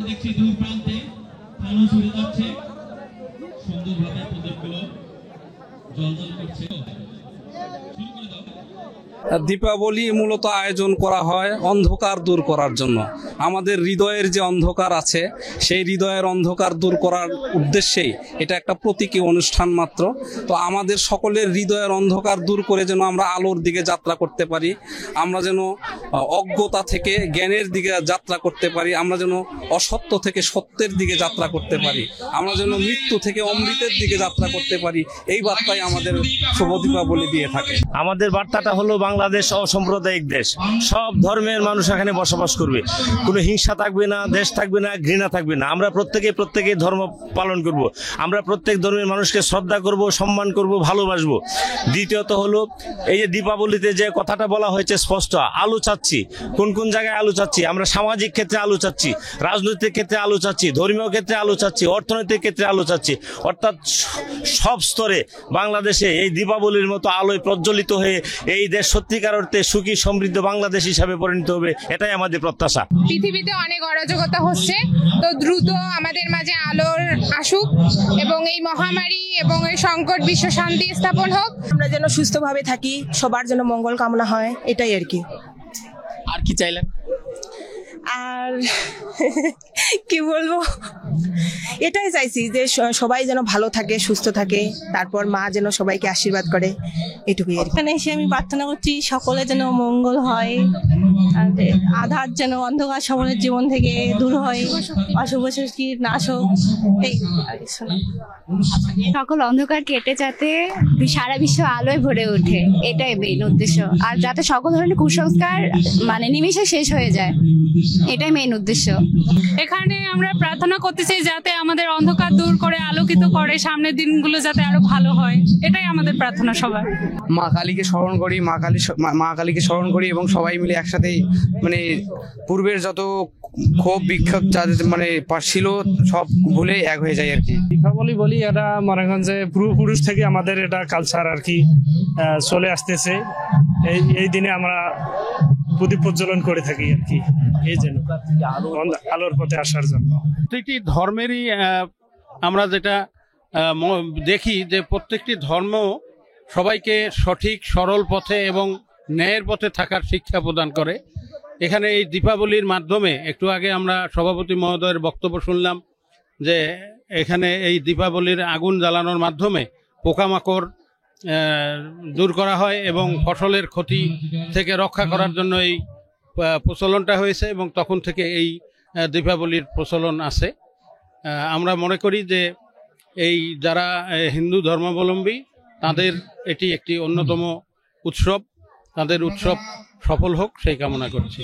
দেখছি দূর প্রান্তে আলো ছড়ে যাচ্ছে, সুন্দরভাবে প্রদীপগুলো জ্বলজ্বল করছে। দীপাবলি মূলত আয়োজন করা হয় অন্ধকার দূর করার জন্য। আমাদের হৃদয়ের যে অন্ধকার আছে সেই হৃদয়ের অন্ধকার দূর করার উদ্দেশ্যেই এটা একটা প্রতীকী অনুষ্ঠান মাত্র। তো আমাদের সকলের হৃদয়ের অন্ধকার দূর করে যেন আমরা আলোর দিকে যাত্রা করতে পারি, আমরা যেন অজ্ঞতা থেকে জ্ঞানের দিকে যাত্রা করতে পারি, আমরা যেন অসত্য থেকে সত্যের দিকে যাত্রা করতে পারি, আমরা যেন মৃত্যু থেকে অমৃতের দিকে যাত্রা করতে পারি, এই বার্তাই আমাদের শুভ দীপাবলি দিয়ে থাকে। আমাদের বার্তাটা হলো বাংলাদেশ অসাম্প্রদায়িক দেশ, সব ধর্মের মানুষ এখানে বসবাস করবে, কোনো হিংসা থাকবে না, দেশ থাকবে না, ঘৃণা থাকবে না। আমরা প্রত্যেকে ধর্ম পালন করব, আমরা প্রত্যেক ধর্মের মানুষকে শ্রদ্ধা করব, সম্মান করব, ভালোবাসবো। দ্বিতীয়ত হলো এই যে দীপাবলিতে যে কথাটা বলা হয়েছে স্পষ্ট, আলো চাচ্ছি। কোন কোন জায়গায় আলো চাচ্ছি? আমরা সামাজিক ক্ষেত্রে আলো চাচ্ছি, রাজনৈতিক ক্ষেত্রে আলো চাচ্ছি, ধর্মীয় ক্ষেত্রে আলো চাচ্ছি, অর্থনৈতিক ক্ষেত্রে আলো চাচ্ছি। অর্থাৎ সব স্তরে বাংলাদেশে এই দীপাবলির মতো আলোয় প্রজ্বলিত হয়ে এই দেশ সত্যিকার অর্থে সুখী সমৃদ্ধ বাংলাদেশ হিসাবে পরিণত হবে, এটাই আমাদের প্রত্যাশা। পৃথিবীতে অনেক অরাজকতা হচ্ছে, তো দ্রুত আমাদের মাঝে আলোর আসুক এবং এই মহামারী এবং এই সংকট বিশ্ব শান্তি স্থাপন হোক। আমরা যেন সুস্থভাবে থাকি, সবার যেন মঙ্গল কামনা হয়, এটাই আর কি। আর কি চাইলেন? আর কি বলবো, এটাই চাইছি যে সবাই যেন ভালো থাকে, সুস্থ থাকে, তারপর মা যেন সবাইকে আশীর্বাদ করে, এটুকুই আর কি। এখানে এসে আমি প্রার্থনা করছি সকলে যেন মঙ্গল হয়, আর আধার যেন অন্ধকার সকলের জীবন থেকে দূর হয়, অশুভ শক্তির নাশ হোক, এই সকল অন্ধকার কেটে যাতে সারা বিশ্ব আলোয় ভরে ওঠে, এটাই মেইন উদ্দেশ্য। আর যাতে সকল ধরনের কুসংস্কার মানে নিমেষে শেষ হয়ে যায়, এটাই মেইন উদ্দেশ্য। এখানে আমরা প্রার্থনা করতেছি যাতে আমাদের অন্ধকার দূর করে আলোকিত করে, সামনের দিনগুলো যাতে আরো ভালো হয়, এটাই আমাদের প্রার্থনা সবার। মা কালীকে স্মরণ করি, মা কালীকে স্মরণ করি এবং সবাই মিলে একসাথে মানে পূর্বের যত ক্ষোভ বিক্ষোভ যাদের মানে ছিল সব ভুলে এক হয়ে যায় আর কি। দীপাবলি বলি এটা মনে করেন যে পূর্বপুরুষ থেকে আমাদের এটা কালচার আর কি চলে আসতেছে। এই দিনে আমরা প্রদীপ প্রজ্বলন করে থাকি আর কি, এই জন্য আলোর পথে আসার জন্য। প্রত্যেকটি ধর্মেরই আমরা যেটা দেখি যে প্রত্যেকটি ধর্ম সবাইকে সঠিক সরল পথে এবং ন্যায়ের পথে থাকার শিক্ষা প্রদান করে। এখানে এই দীপাবলির মাধ্যমে একটু আগে আমরা সভাপতি মহোদয়ের বক্তব্য শুনলাম যে এখানে এই দীপাবলির আগুন জ্বালানোর মাধ্যমে পোকামাকড় দূর করা হয় এবং ফসলের ক্ষতি থেকে রক্ষা করার জন্য এই প্রচলনটা হয়েছে এবং তখন থেকে এই দীপাবলির প্রচলন আছে। আমরা মনে করি যে এই যারা হিন্দু ধর্মাবলম্বী তাদের এটি একটি অন্যতম উৎসব, তাদের উৎসব সফল হোক সেই কামনা করছি।